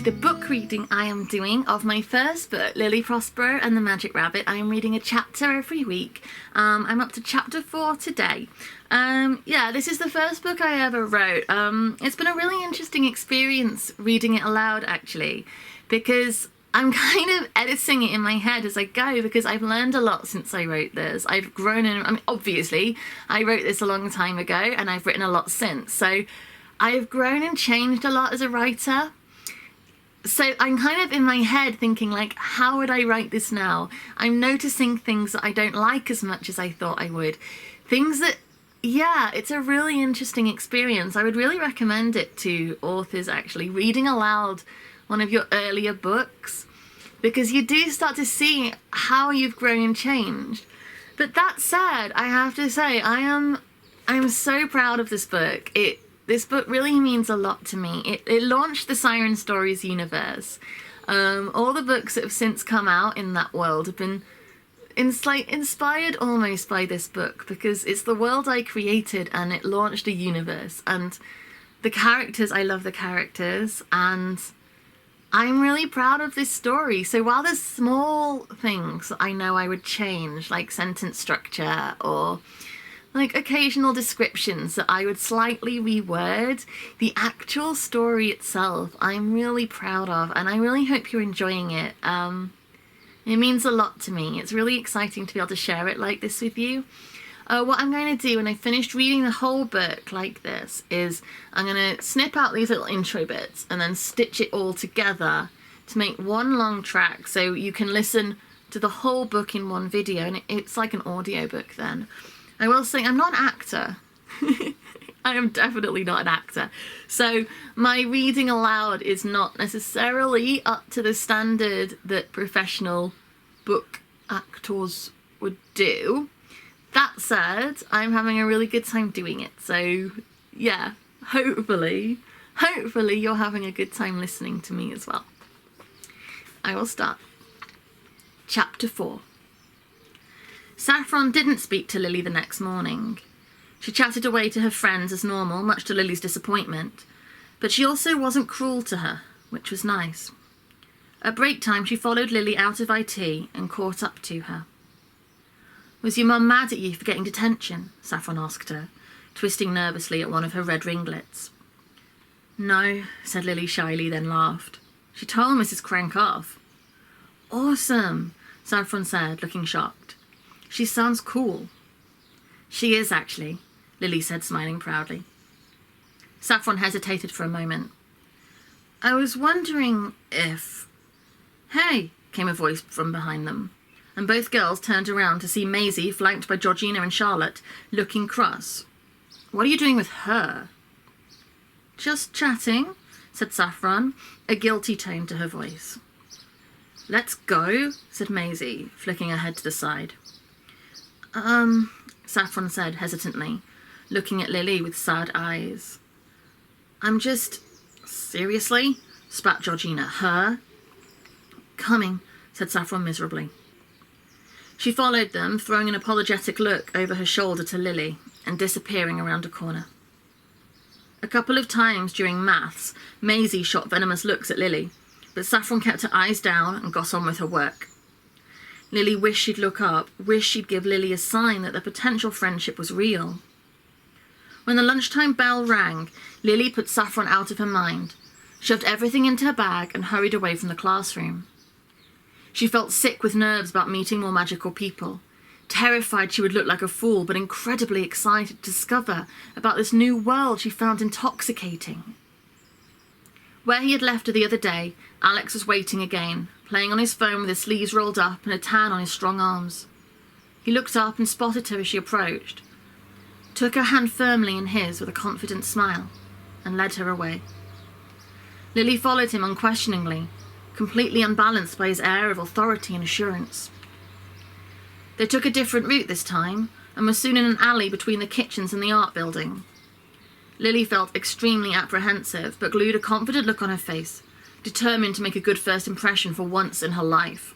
to the book reading I am doing of my first book, Lilly Prospero and the Magic Rabbit. I am reading a chapter every week. I'm up to chapter 4 today. Yeah, this is the first book I ever wrote. It's been a really interesting experience reading it aloud, actually, because I'm kind of editing it in my head as I go, because I've learned a lot since I wrote this. I've grown in, I mean, obviously, I wrote this a long time ago and I've written a lot since. So I've grown and changed a lot as a writer. So I'm kind of in my head thinking, like, how would I write this now? I'm noticing things that I don't like as much as I thought I would. Things that, yeah, it's a really interesting experience. I would really recommend it to authors, actually, reading aloud one of your earlier books, because you do start to see how you've grown and changed. But that said, I have to say, I'm so proud of this book. This book really means a lot to me. It launched the Siren Stories universe. All the books that have since come out in that world have been inspired almost by this book, because it's the world I created and it launched a universe. And the characters, I love the characters, and I'm really proud of this story. So while there's small things I know I would change, like sentence structure or like occasional descriptions that I would slightly reword, the actual story itself I'm really proud of, and I really hope you're enjoying it. It means a lot to me. It's really exciting to be able to share it like this with you. What I'm going to do when I finished reading the whole book like this is I'm going to snip out these little intro bits and then stitch it all together to make one long track, so you can listen to the whole book in one video, and it's like an audiobook then. I will say I'm not an actor. I am definitely not an actor. So my reading aloud is not necessarily up to the standard that professional book actors would do. That said, I'm having a really good time doing it. So yeah, hopefully you're having a good time listening to me as well. I will start. Chapter 4. Saffron didn't speak to Lily the next morning. She chatted away to her friends as normal, much to Lily's disappointment, but she also wasn't cruel to her, which was nice. At break time, she followed Lily out of IT and caught up to her. "Was your mum mad at you for getting detention?" Saffron asked her, twisting nervously at one of her red ringlets. "No," said Lily shyly, then laughed. "She told Mrs. Crank off." "Awesome," Saffron said, looking shocked. "She sounds cool." "She is, actually," Lily said, smiling proudly. Saffron hesitated for a moment. "I was wondering if—" "Hey," came a voice from behind them, and both girls turned around to see Maisie, flanked by Georgina and Charlotte, looking cross. "What are you doing with her?" "Just chatting," said Saffron, a guilty tone to her voice. "Let's go," said Maisie, flicking her head to the side. Saffron said hesitantly, looking at Lily with sad eyes. "I'm just—" "Seriously?" spat Georgina. "Her?" "Coming," said Saffron miserably. She followed them, throwing an apologetic look over her shoulder to Lily and disappearing around a corner. A couple of times during maths, Maisie shot venomous looks at Lily, but Saffron kept her eyes down and got on with her work. Lily wished she'd look up, wished she'd give Lily a sign that the potential friendship was real. When the lunchtime bell rang, Lily put Saffron out of her mind, shoved everything into her bag and hurried away from the classroom. She felt sick with nerves about meeting more magical people, terrified she would look like a fool, but incredibly excited to discover about this new world she found intoxicating. Where he had left her the other day, Alex was waiting again, playing on his phone with his sleeves rolled up and a tan on his strong arms. He looked up and spotted her as she approached, took her hand firmly in his with a confident smile, and led her away. Lily followed him unquestioningly, completely unbalanced by his air of authority and assurance. They took a different route this time, and were soon in an alley between the kitchens and the art building. Lily felt extremely apprehensive, but glued a confident look on her face, determined to make a good first impression for once in her life.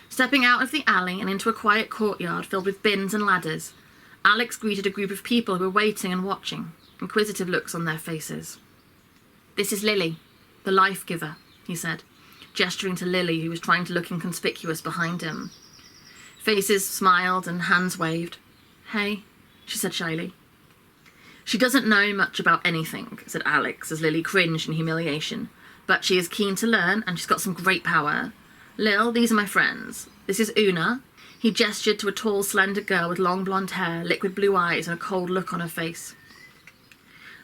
Stepping out of the alley and into a quiet courtyard filled with bins and ladders, Alex greeted a group of people who were waiting and watching, inquisitive looks on their faces. "This is Lily," The life giver, he said, gesturing to Lily, who was trying to look inconspicuous behind him. Faces smiled and hands waved. Hey, she said shyly. She doesn't know much about anything, said Alex as Lily cringed in humiliation, but she is keen to learn and she's got some great power. Lil, these are my friends. This is Una. He gestured to a tall, slender girl with long blonde hair, liquid blue eyes and a cold look on her face.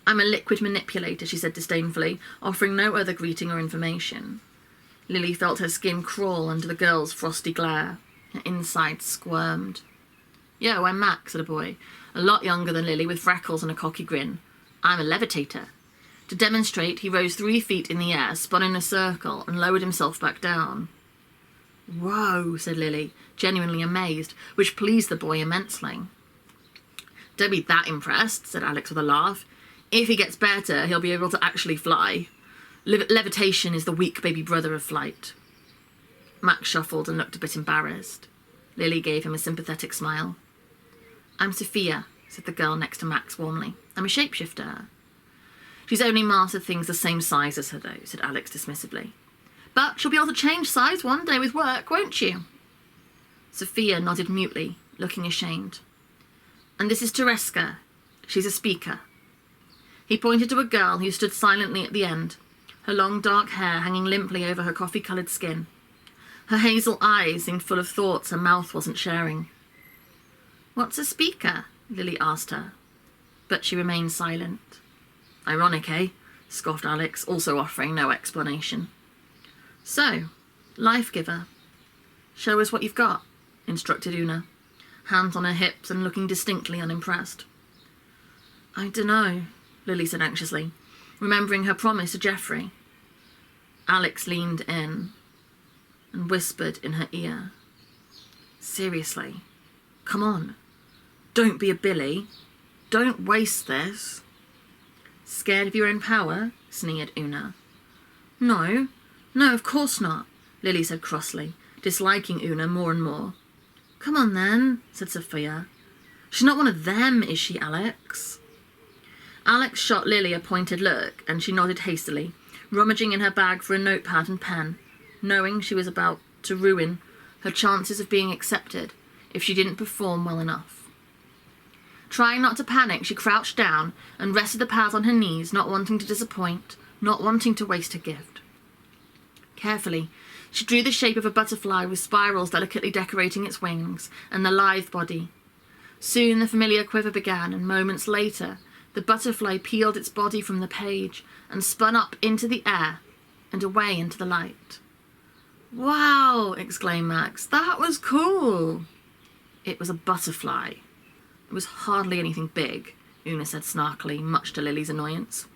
I'm a liquid manipulator, she said disdainfully, offering no other greeting or information. Lily felt her skin crawl under the girl's frosty glare. Her insides squirmed. Yo, I'm Max, said a boy, a lot younger than Lily, with freckles and a cocky grin. I'm a levitator. To demonstrate, he rose 3 feet in the air, spun in a circle, and lowered himself back down. Whoa, said Lily, genuinely amazed, which pleased the boy immensely. Don't be that impressed, said Alex with a laugh. If he gets better, he'll be able to actually fly. Levitation is the weak baby brother of flight. Max shuffled and looked a bit embarrassed. Lily gave him a sympathetic smile. I'm Sophia, said the girl next to Max warmly. I'm a shapeshifter. She's only mastered things the same size as her, though, said Alex dismissively. But she'll be able to change size one day with work, won't she? Sophia nodded mutely, looking ashamed. And this is Tereska. She's a speaker. He pointed to a girl who stood silently at the end, her long dark hair hanging limply over her coffee-coloured skin. Her hazel eyes seemed full of thoughts her mouth wasn't sharing. What's a speaker? Lily asked her. But she remained silent. Ironic, eh? Scoffed Alex, also offering no explanation. So, life giver. Show us what you've got, instructed Una, hands on her hips and looking distinctly unimpressed. I dunno, Lily said anxiously, remembering her promise to Geoffrey. Alex leaned in and whispered in her ear. Seriously, come on. Don't be a Billy. Don't waste this. Scared of your own power? Sneered Una. No, of course not, Lily said crossly, disliking Una more and more. Come on then, said Sophia. She's not one of them, is she, Alex? Alex shot Lily a pointed look, and she nodded hastily, rummaging in her bag for a notepad and pen, knowing she was about to ruin her chances of being accepted if she didn't perform well enough. Trying not to panic, she crouched down and rested the pad on her knees, not wanting to disappoint, not wanting to waste her gift. Carefully, she drew the shape of a butterfly with spirals delicately decorating its wings and the lithe body. Soon the familiar quiver began, and moments later, the butterfly peeled its body from the page and spun up into the air and away into the light. Wow, exclaimed Max, that was cool. It was a butterfly. It was hardly anything big, Una said snarkily, much to Lily's annoyance.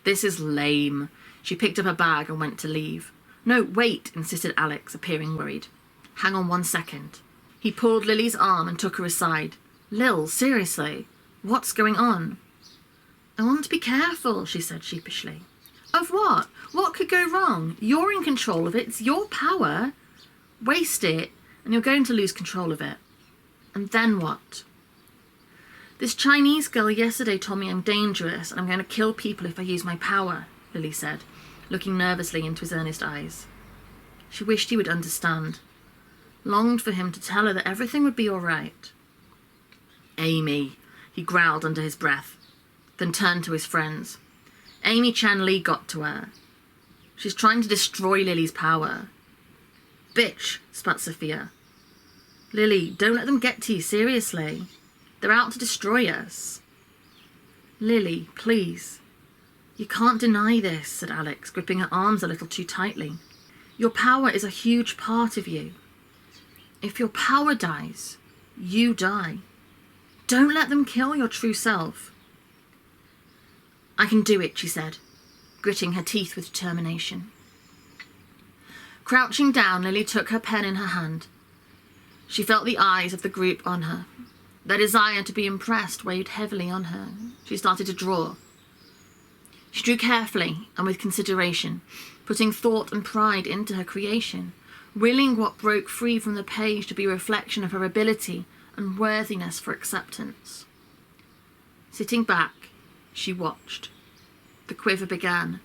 This is lame. She picked up her bag and went to leave. No, wait, insisted Alex, appearing worried. Hang on 1 second. He pulled Lily's arm and took her aside. Lil, seriously, what's going on? I want to be careful, she said sheepishly. Of what? What could go wrong? You're in control of it. It's your power. Waste it, and you're going to lose control of it. And then what? This Chinese girl yesterday told me I'm dangerous and I'm going to kill people if I use my power, Lily said, looking nervously into his earnest eyes. She wished he would understand, longed for him to tell her that everything would be all right. Amy, he growled under his breath, then turned to his friends. Amy Chan Lee got to her. She's trying to destroy Lily's power. Bitch, spat Sophia. Lily, don't let them get to you, seriously. They're out to destroy us. Lily, please. You can't deny this, said Alex, gripping her arms a little too tightly. Your power is a huge part of you. If your power dies, you die. Don't let them kill your true self. I can do it, she said, gritting her teeth with determination. Crouching down, Lily took her pen in her hand. She felt the eyes of the group on her. Their desire to be impressed weighed heavily on her. She started to draw. She drew carefully and with consideration, putting thought and pride into her creation, willing what broke free from the page to be a reflection of her ability and worthiness for acceptance. Sitting back, she watched. The quiver began.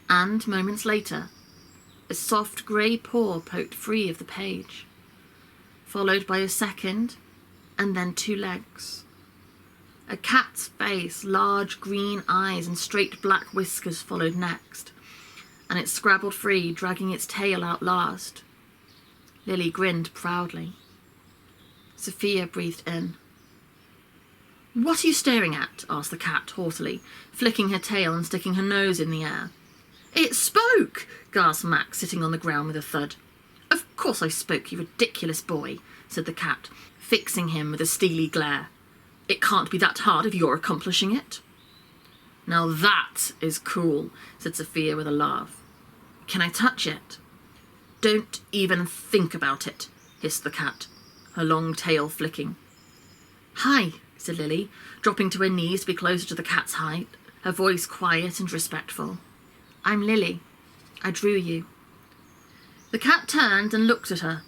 And, moments later, a soft grey paw poked free of the page, followed by a second, and then 2 legs. A cat's face, large green eyes and straight black whiskers followed next, and it scrabbled free, dragging its tail out last. Lily grinned proudly. Sophia breathed in. "What are you staring at?" asked the cat haughtily, flicking her tail and sticking her nose in the air. "It spoke!" gasped Max, sitting on the ground with a thud. "Of course I spoke, you ridiculous boy," said the cat, fixing him with a steely glare. "It can't be that hard if you're accomplishing it." "Now that is cool," said Sophia with a laugh. "Can I touch it?" "Don't even think about it," hissed the cat, her long tail flicking. "Hi," said Lily, dropping to her knees to be closer to the cat's height, her voice quiet and respectful. "I'm Lily. I drew you." The cat turned and looked at her,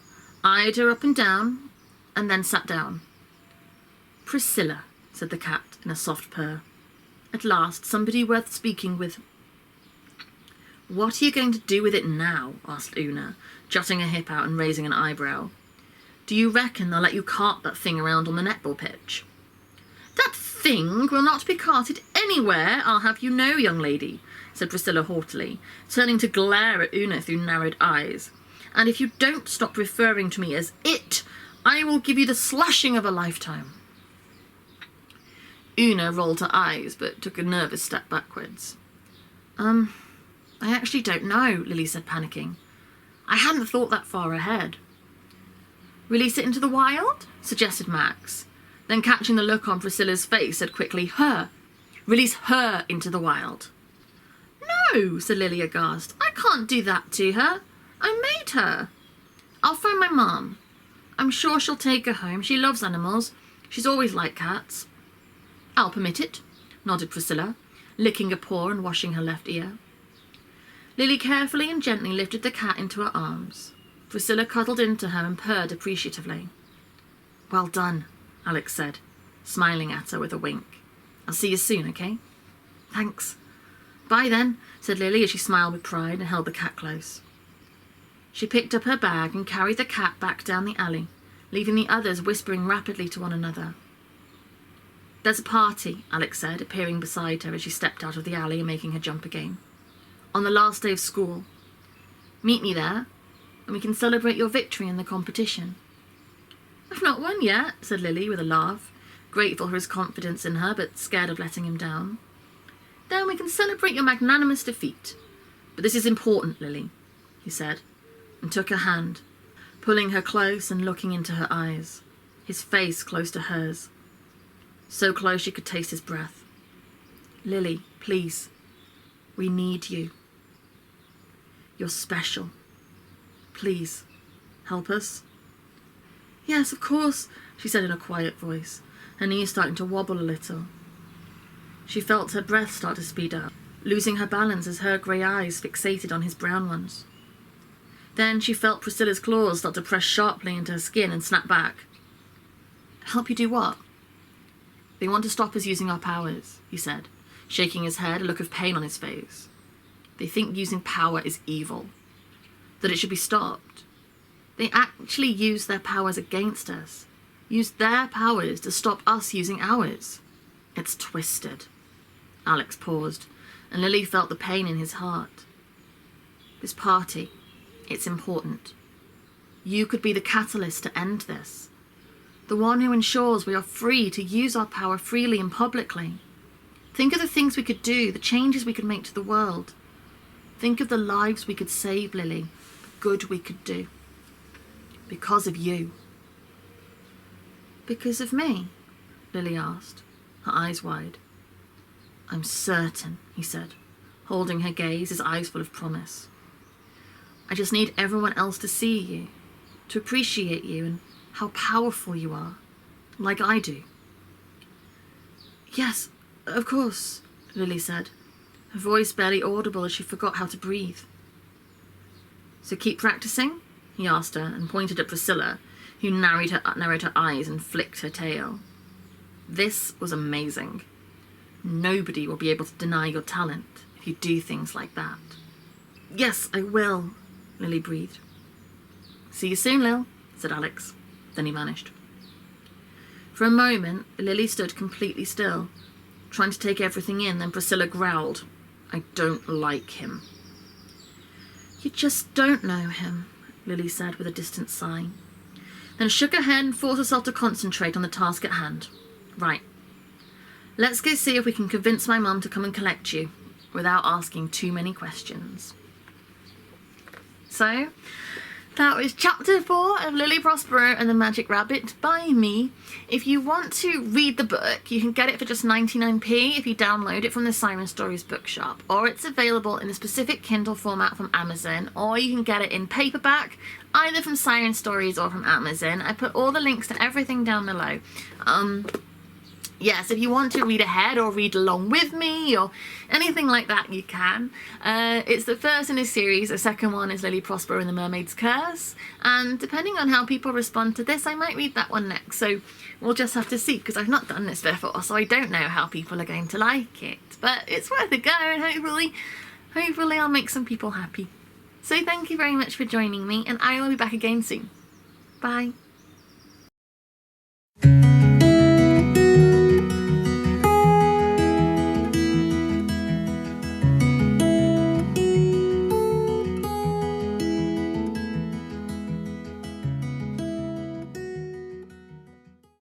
eyed her up and down, and then sat down. "Priscilla," said the cat in a soft purr. "At last, somebody worth speaking with." "What are you going to do with it now?" asked Una, jutting her hip out and raising an eyebrow. "Do you reckon they'll let you cart that thing around on the netball pitch?" "That thing will not be carted anywhere, I'll have you know, young lady," said Priscilla haughtily, turning to glare at Una through narrowed eyes. "And if you don't stop referring to me as it, I will give you the slashing of a lifetime." Una rolled her eyes, but took a nervous step backwards. I actually don't know," Lily said, panicking. "I hadn't thought that far ahead." "Release it into the wild?" suggested Max. Then, catching the look on Priscilla's face, said quickly, "Her! Release her into the wild." "No," said Lily aghast. "I can't do that to her. I made her. I'll phone my mum. I'm sure she'll take her home. She loves animals. She's always liked cats." "I'll permit it," nodded Priscilla, licking a paw and washing her left ear. Lily carefully and gently lifted the cat into her arms. Priscilla cuddled into her and purred appreciatively. "Well done," Alex said, smiling at her with a wink. "I'll see you soon, okay?" "Thanks." "Bye then," said Lily as she smiled with pride and held the cat close. She picked up her bag and carried the cat back down the alley, leaving the others whispering rapidly to one another. "There's a party," Alex said, appearing beside her as she stepped out of the alley and making her jump again. "On the last day of school. Meet me there, and we can celebrate your victory in the competition." "I've not won yet," said Lily with a laugh, grateful for his confidence in her, but scared of letting him down. "Then we can celebrate your magnanimous defeat. But this is important, Lily," he said, and took her hand, pulling her close and looking into her eyes, his face close to hers, so close she could taste his breath. "Lily, please, we need you. You're special. Please, help us." "Yes, of course," she said in a quiet voice, her knees starting to wobble a little. She felt her breath start to speed up, losing her balance as her grey eyes fixated on his brown ones. Then she felt Priscilla's claws start to press sharply into her skin and snap back. "Help you do what?" "They want to stop us using our powers," he said, shaking his head, a look of pain on his face. "They think using power is evil, that it should be stopped. They actually use their powers against us, use their powers to stop us using ours. It's twisted." Alex paused, and Lily felt the pain in his heart. "This party, it's important. You could be the catalyst to end this, the one who ensures we are free to use our power freely and publicly. Think of the things we could do, the changes we could make to the world. Think of the lives we could save, Lily, the good we could do. Because of you." "Because of me?" Lily asked, her eyes wide. "I'm certain," he said, holding her gaze, his eyes full of promise. "I just need everyone else to see you, to appreciate you and how powerful you are, like I do." "Yes, of course," Lily said, her voice barely audible as she forgot how to breathe. "So keep practicing?" he asked her and pointed at Priscilla, who narrowed her eyes and flicked her tail. "This was amazing. Nobody will be able to deny your talent if you do things like that." Yes, I will, Lily breathed. See you soon, Lil, said Alex. Then he vanished. For a moment, Lily stood completely still, trying to take everything in, then Priscilla growled, I don't like him. You just don't know him, Lily said with a distant sigh. Then shook her head and forced herself to concentrate on the task at hand. Right. Let's go see if we can convince my mum to come and collect you, without asking too many questions. So, that was chapter 4 of Lilly Prospero and the Magic Rabbit by me. If you want to read the book, you can get it for just 99p if you download it from the Siren Stories bookshop, or it's available in a specific Kindle format from Amazon, or you can get it in paperback, either from Siren Stories or from Amazon. I put all the links to everything down below. Yes, if you want to read ahead or read along with me or anything like that, you can. It's the first in a series. The second one is Lilly Prospero and the Mermaid's Curse. And depending on how people respond to this, I might read that one next. So we'll just have to see, because I've not done this before, so I don't know how people are going to like it. But it's worth a go, and hopefully I'll make some people happy. So thank you very much for joining me, and I will be back again soon. Bye.